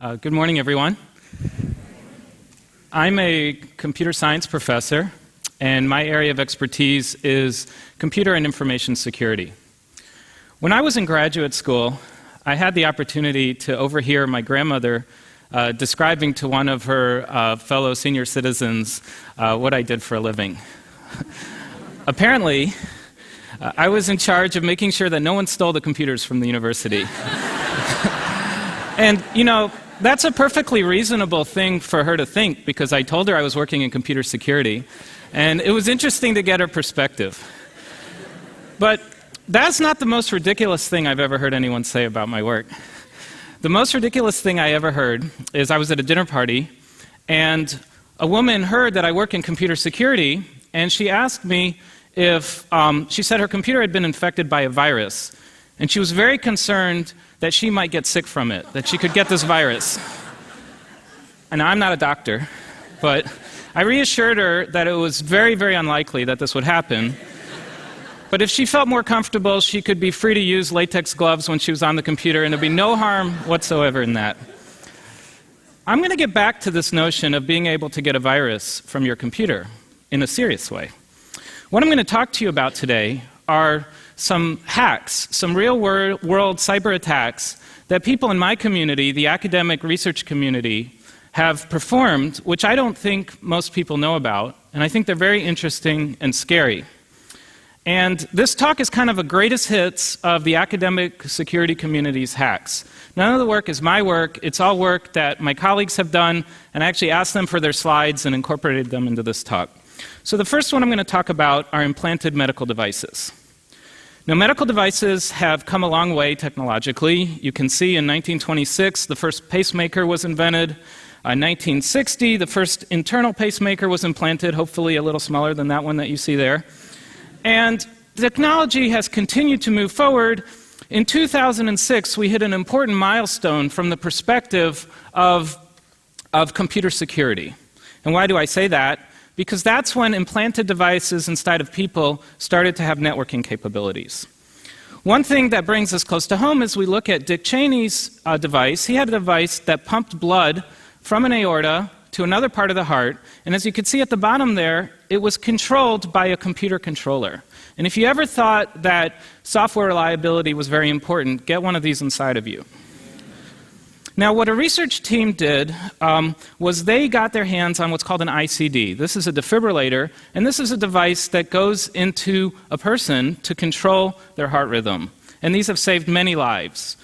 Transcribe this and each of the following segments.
Good morning, everyone. I'm a computer science professor, and my area of expertise is computer and information security. When I was in graduate school, I had the opportunity to overhear my grandmother describing to one of her fellow senior citizens what I did for a living. Apparently, I was in charge of making sure that no one stole the computers from the university. And, you know, that's a perfectly reasonable thing for her to think, because I told her I was working in computer security, and it was interesting to get her perspective. But that's not the most ridiculous thing I've ever heard anyone say about my work. The most ridiculous thing I ever heard is I was at a dinner party, and a woman heard that I work in computer security, and she asked me if, she said her computer had been infected by a virus, and she was very concerned that she might get sick from it, that she could get this virus. And I'm not a doctor, but I reassured her that it was very, very unlikely that this would happen. But if she felt more comfortable, she could be free to use latex gloves when she was on the computer, and there'd be no harm whatsoever in that. I'm going to get back to this notion of being able to get a virus from your computer in a serious way. What I'm going to talk to you about today are some hacks, some real-world cyber attacks that people in my community, the academic research community, have performed, which I don't think most people know about, and I think they're very interesting and scary. And this talk is kind of a greatest hits of the academic security community's hacks. None of the work is my work, it's all work that my colleagues have done, and I actually asked them for their slides and incorporated them into this talk. So the first one I'm going to talk about are implanted medical devices. Now, medical devices have come a long way technologically. You can see in 1926, the first pacemaker was invented. In 1960, the first internal pacemaker was implanted, hopefully a little smaller than that one that you see there. And technology has continued to move forward. In 2006, we hit an important milestone from the perspective of computer security. And why do I say that? Because that's when implanted devices inside of people started to have networking capabilities. One thing that brings us close to home is we look at Dick Cheney's device. He had a device that pumped blood from an aorta to another part of the heart, and as you can see at the bottom there, it was controlled by a computer controller. And if you ever thought that software reliability was very important, get one of these inside of you. Now, what a research team did was they got their hands on what's called an ICD. This is a defibrillator, and this is a device that goes into a person to control their heart rhythm. And these have saved many lives.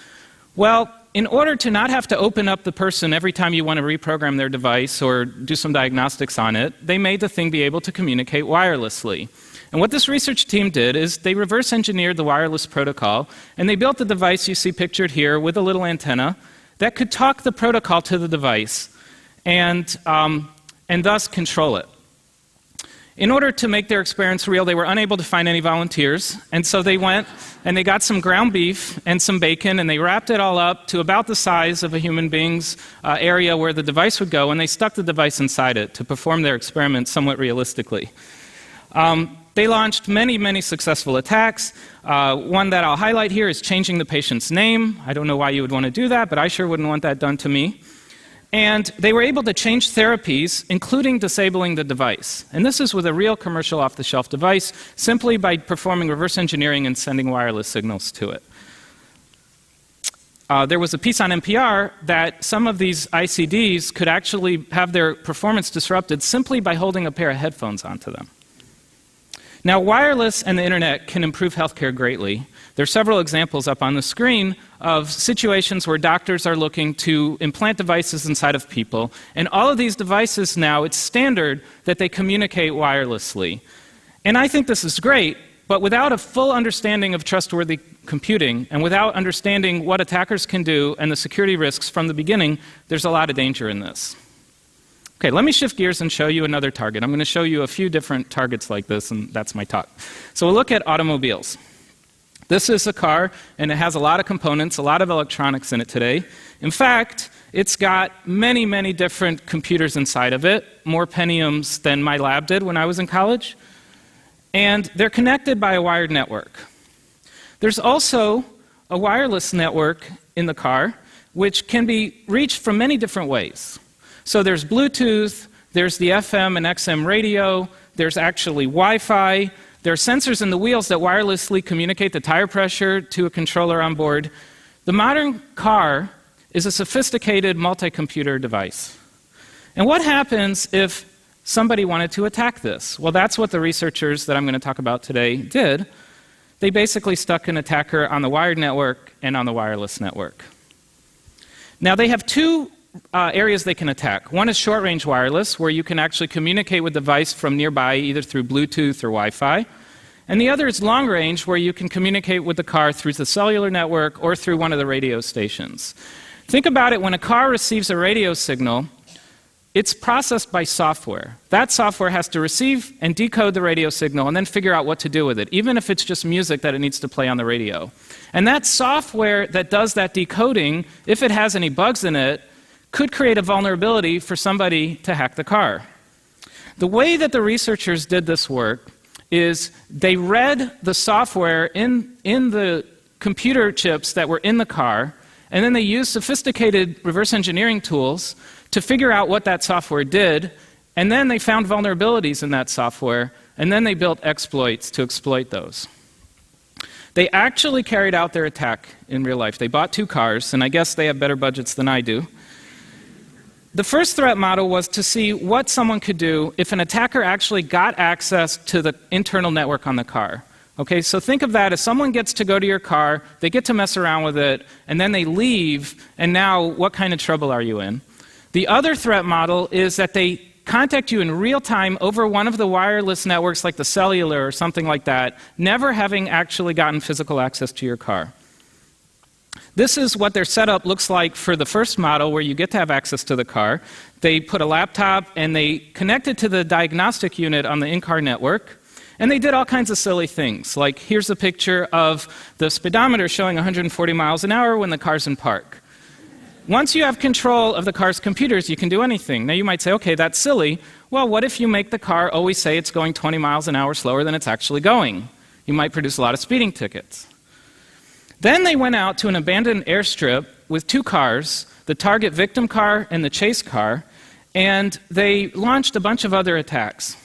Well, in order to not have to open up the person every time you want to reprogram their device or do some diagnostics on it, they made the thing be able to communicate wirelessly. And what this research team did is they reverse engineered the wireless protocol, and they built the device you see pictured here with a little antenna that could talk the protocol to the device and thus control it. In order to make their experiments real, they were unable to find any volunteers, and so they went and they got some ground beef and some bacon, and they wrapped it all up to about the size of a human being's area where the device would go, and they stuck the device inside it to perform their experiment somewhat realistically. They launched many, many successful attacks. One that I'll highlight here is changing the patient's name. I don't know why you would want to do that, but I sure wouldn't want that done to me. And they were able to change therapies, including disabling the device. And this is with a real commercial off-the-shelf device, simply by performing reverse engineering and sending wireless signals to it. There was a piece on NPR that some of these ICDs could actually have their performance disrupted simply by holding a pair of headphones onto them. Now, wireless and the internet can improve healthcare greatly. There are several examples up on the screen of situations where doctors are looking to implant devices inside of people, and all of these devices now, it's standard that they communicate wirelessly. And I think this is great, but without a full understanding of trustworthy computing, and without understanding what attackers can do and the security risks from the beginning, there's a lot of danger in this. Okay, let me shift gears and show you another target. I'm going to show you a few different targets like this, and that's my talk. So we'll look at automobiles. This is a car, and it has a lot of components, a lot of electronics in it today. In fact, it's got many, many different computers inside of it, more Pentiums than my lab did when I was in college. And they're connected by a wired network. There's also a wireless network in the car, which can be reached from many different ways. So there's Bluetooth, there's the FM and XM radio, there's actually Wi-Fi, there are sensors in the wheels that wirelessly communicate the tire pressure to a controller on board. The modern car is a sophisticated multi-computer device. And what happens if somebody wanted to attack this? Well, that's what the researchers that I'm going to talk about today did. They basically stuck an attacker on the wired network and on the wireless network. Now, they have two areas they can attack. One is short-range wireless, where you can actually communicate with the device from nearby, either through Bluetooth or Wi-Fi. And the other is long-range, where you can communicate with the car through the cellular network or through one of the radio stations. Think about it, when a car receives a radio signal, it's processed by software. That software has to receive and decode the radio signal and then figure out what to do with it, even if it's just music that it needs to play on the radio. And that software that does that decoding, if it has any bugs in it, could create a vulnerability for somebody to hack the car. The way that the researchers did this work is they read the software in the computer chips that were in the car, and then they used sophisticated reverse engineering tools to figure out what that software did, and then they found vulnerabilities in that software, and then they built exploits to exploit those. They actually carried out their attack in real life. They bought 2 cars, and I guess they have better budgets than I do. The first threat model was to see what someone could do if an attacker actually got access to the internal network on the car. Okay, so think of that as someone gets to go to your car, they get to mess around with it, and then they leave, and now what kind of trouble are you in? The other threat model is that they contact you in real time over one of the wireless networks like the cellular or something like that, never having actually gotten physical access to your car. This is what their setup looks like for the first model, where you get to have access to the car. They put a laptop and they connect it to the diagnostic unit on the in-car network, and they did all kinds of silly things, like here's a picture of the speedometer showing 140 miles an hour when the car's in park. Once you have control of the car's computers, you can do anything. Now you might say, okay, that's silly. Well, what if you make the car always say it's going 20 miles an hour slower than it's actually going? You might produce a lot of speeding tickets. Then they went out to an abandoned airstrip with 2 cars, the target victim car and the chase car, and they launched a bunch of other attacks.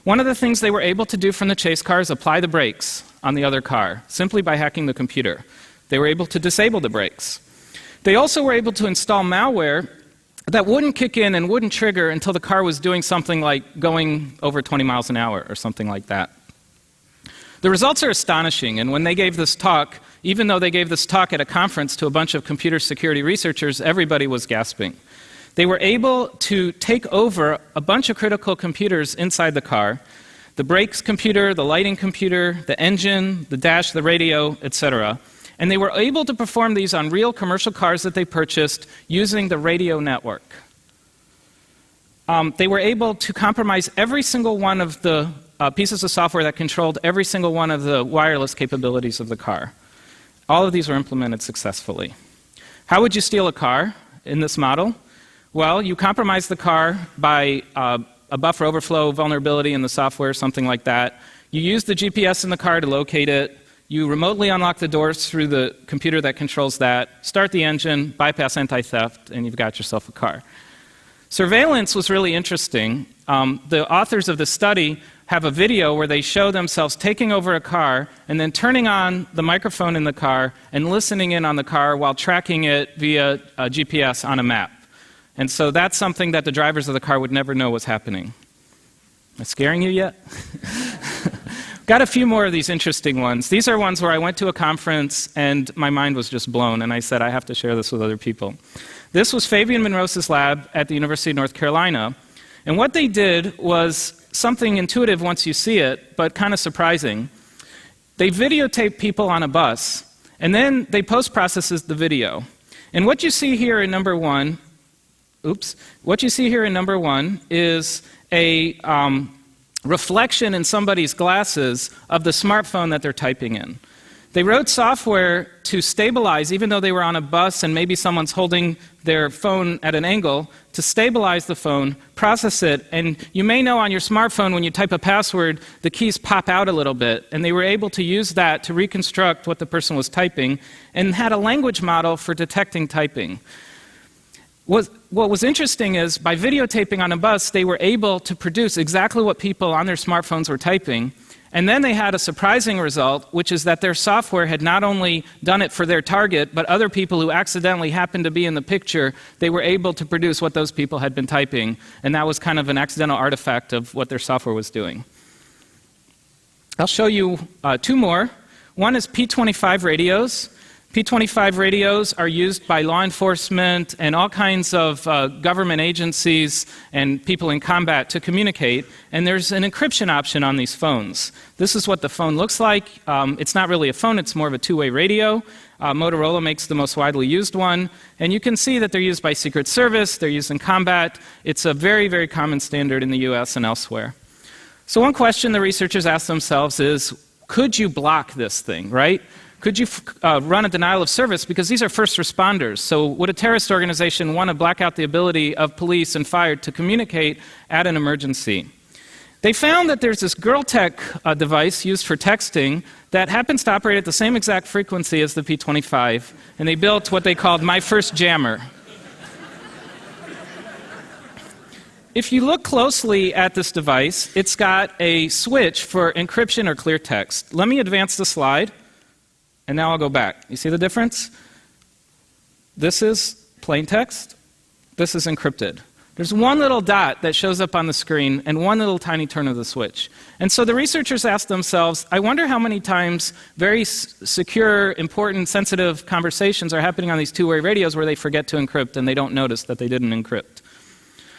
One of the things they were able to do from the chase car is apply the brakes on the other car, simply by hacking the computer. They were able to disable the brakes. They also were able to install malware that wouldn't kick in and wouldn't trigger until the car was doing something like going over 20 miles an hour or something like that. The results are astonishing, and when they gave this talk, even though they gave this talk at a conference to a bunch of computer security researchers, everybody was gasping. They were able to take over a bunch of critical computers inside the car: the brakes computer, the lighting computer, the engine, the dash, the radio, etc. And they were able to perform these on real commercial cars that they purchased using the radio network. They were able to compromise every single one of the pieces of software that controlled every single one of the wireless capabilities of the car. All of these were implemented successfully. How would you steal a car in this model? Well, you compromise the car by a buffer overflow vulnerability in the software, something like that. You use the GPS in the car to locate it. You remotely unlock the doors through the computer that controls that, start the engine, bypass anti-theft, and you've got yourself a car. Surveillance was really interesting. The authors of the study have a video where they show themselves taking over a car and then turning on the microphone in the car and listening in on the car while tracking it via GPS on a map. And so that's something that the drivers of the car would never know was happening. Am I scaring you yet? Got a few more of these interesting ones. These are ones where I went to a conference and my mind was just blown, and I said, I have to share this with other people. This was Fabian Monrose's lab at the University of North Carolina, and what they did was something intuitive once you see it, but kind of surprising. They videotaped people on a bus, and then they post-processes the video. And what you see here in number one, what you see here in number one is a reflection in somebody's glasses of the smartphone that they're typing in. They wrote software to stabilize, even though they were on a bus and maybe someone's holding their phone at an angle, to stabilize the phone, process it, and you may know on your smartphone when you type a password, the keys pop out a little bit, and they were able to use that to reconstruct what the person was typing, and had a language model for detecting typing. What was interesting is, by videotaping on a bus, they were able to produce exactly what people on their smartphones were typing. And then they had a surprising result, which is that their software had not only done it for their target, but other people who accidentally happened to be in the picture, they were able to produce what those people had been typing. And that was kind of an accidental artifact of what their software was doing. I'll show you two more. One is P25 radios. P25 radios are used by law enforcement and all kinds of government agencies and people in combat to communicate, and there's an encryption option on these phones. This is what the phone looks like. It's not really a phone, it's more of a two-way radio. Motorola makes the most widely used one, and you can see that they're used by Secret Service, they're used in combat. It's a very, very common standard in the US and elsewhere. So one question the researchers asked themselves is, could you block this thing, right? Could you run a denial of service? Because these are first responders. So would a terrorist organization want to black out the ability of police and fire to communicate at an emergency? They found that there's this GirlTech device used for texting that happens to operate at the same exact frequency as the P25, and they built what they called My First Jammer. If you look closely at this device, it's got a switch for encryption or clear text. Let me advance the slide. And now I'll go back. You see the difference? This is plain text. This is encrypted. There's one little dot that shows up on the screen and one little tiny turn of the switch. And so the researchers asked themselves, I wonder how many times very secure, important, sensitive conversations are happening on these two-way radios where they forget to encrypt and they don't notice that they didn't encrypt.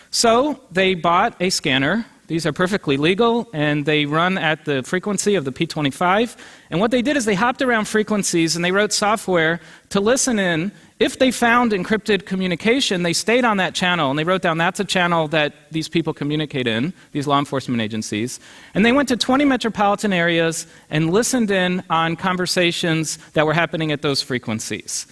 So they bought a scanner. These are perfectly legal, and they run at the frequency of the P25. And what they did is they hopped around frequencies, and they wrote software to listen in. If they found encrypted communication, they stayed on that channel, and they wrote down that's a channel that these people communicate in, these law enforcement agencies. And they went to 20 metropolitan areas and listened in on conversations that were happening at those frequencies.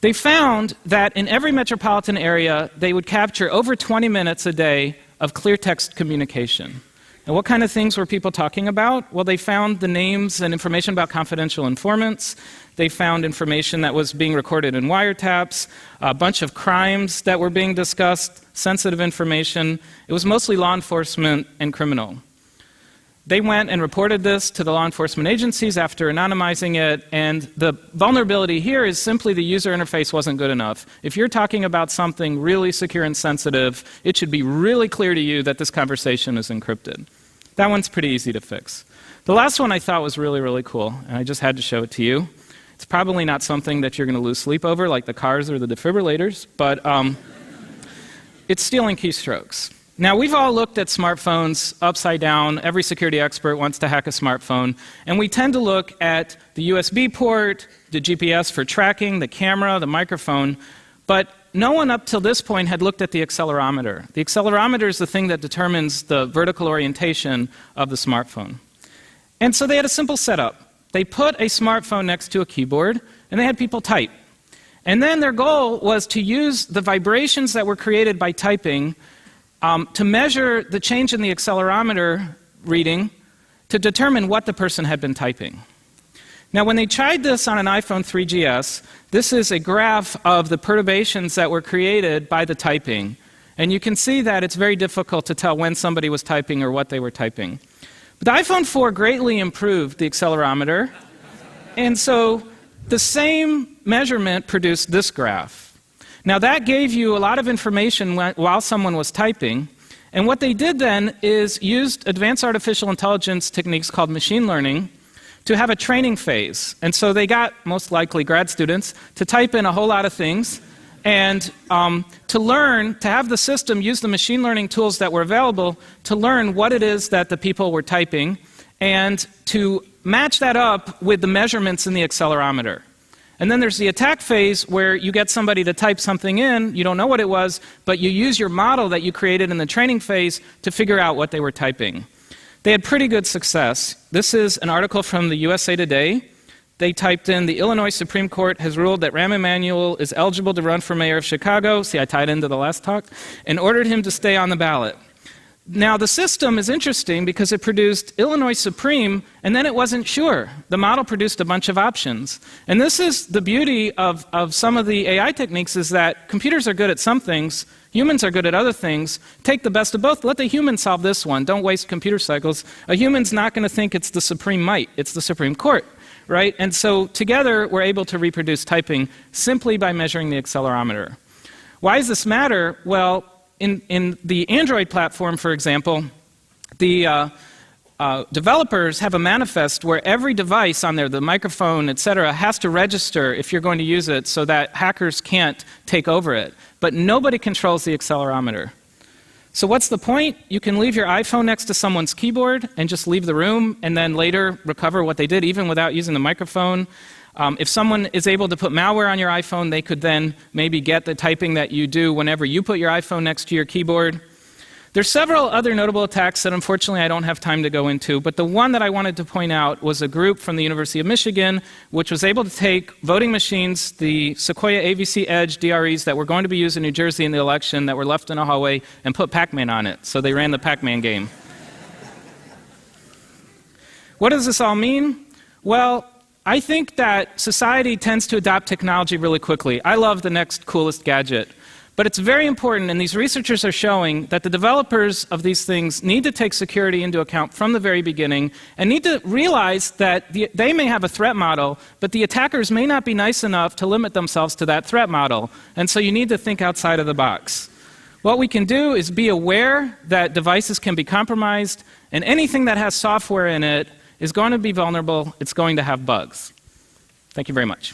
They found that in every metropolitan area, they would capture over 20 minutes a day of clear text communication. And what kind of things were people talking about? Well, they found the names and information about confidential informants. They found information that was being recorded in wiretaps, a bunch of crimes that were being discussed, sensitive information. It was mostly law enforcement and criminal. They went and reported this to the law enforcement agencies after anonymizing it, and the vulnerability here is simply the user interface wasn't good enough. If you're talking about something really secure and sensitive, it should be really clear to you that this conversation is encrypted. That one's pretty easy to fix. The last one I thought was really, really cool, and I just had to show it to you. It's probably not something that you're going to lose sleep over, like the cars or the defibrillators, but it's stealing keystrokes. Now, we've all looked at smartphones upside down. Every security expert wants to hack a smartphone. And we tend to look at the USB port, the GPS for tracking, the camera, the microphone. But no one up till this point had looked at the accelerometer. The accelerometer is the thing that determines the vertical orientation of the smartphone. And so they had a simple setup. They put a smartphone next to a keyboard, and they had people type. And then their goal was to use the vibrations that were created by typing to measure the change in the accelerometer reading to determine what the person had been typing. Now, when they tried this on an iPhone 3GS, this is a graph of the perturbations that were created by the typing. And you can see that it's very difficult to tell when somebody was typing or what they were typing. But the iPhone 4 greatly improved the accelerometer, and so the same measurement produced this graph. Now, that gave you a lot of information while someone was typing, and what they did then is used advanced artificial intelligence techniques called machine learning to have a training phase. And so they got, most likely, grad students to type in a whole lot of things and to learn, to have the system use the machine learning tools that were available to learn what it is that the people were typing and to match that up with the measurements in the accelerometer. And then there's the attack phase where you get somebody to type something in, you don't know what it was, but you use your model that you created in the training phase to figure out what they were typing. They had pretty good success. This is an article from the USA Today. they typed in, the Illinois Supreme Court has ruled that Rahm Emanuel is eligible to run for mayor of Chicago. See, I tied into the last talk. And ordered him to stay on the ballot. Now, the system is interesting because it produced Illinois Supreme, and then it wasn't sure. The model produced a bunch of options. And this is the beauty of some of the AI techniques, is that computers are good at some things, humans are good at other things. Take the best of both. Let the human solve this one. Don't waste computer cycles. A human's not going to think it's the supreme might. It's the Supreme Court. Right? And so together we're able to reproduce typing simply by measuring the accelerometer. Why does this matter? Well, in the Android platform, for example, the developers have a manifest where every device on there, the microphone, etc., has to register if you're going to use it so that hackers can't take over it. But nobody controls the accelerometer. So what's the point? You can leave your iPhone next to someone's keyboard and just leave the room and then later recover what they did even without using the microphone. If someone is able to put malware on your iPhone, they could then maybe get the typing that you do whenever you put your iPhone next to your keyboard. There's several other notable attacks that unfortunately I don't have time to go into, but the one that I wanted to point out was a group from the University of Michigan which was able to take voting machines, the Sequoia AVC Edge DREs that were going to be used in New Jersey in the election that were left in a hallway, and put Pac-Man on it. So they ran the Pac-Man game. What does this all mean? Well, I think that society tends to adopt technology really quickly. I love the next coolest gadget. But it's very important, and these researchers are showing, that the developers of these things need to take security into account from the very beginning and need to realize that they may have a threat model, but the attackers may not be nice enough to limit themselves to that threat model. And so you need to think outside of the box. What we can do is be aware that devices can be compromised, and anything that has software in it is going to be vulnerable. It's going to have bugs. Thank you very much.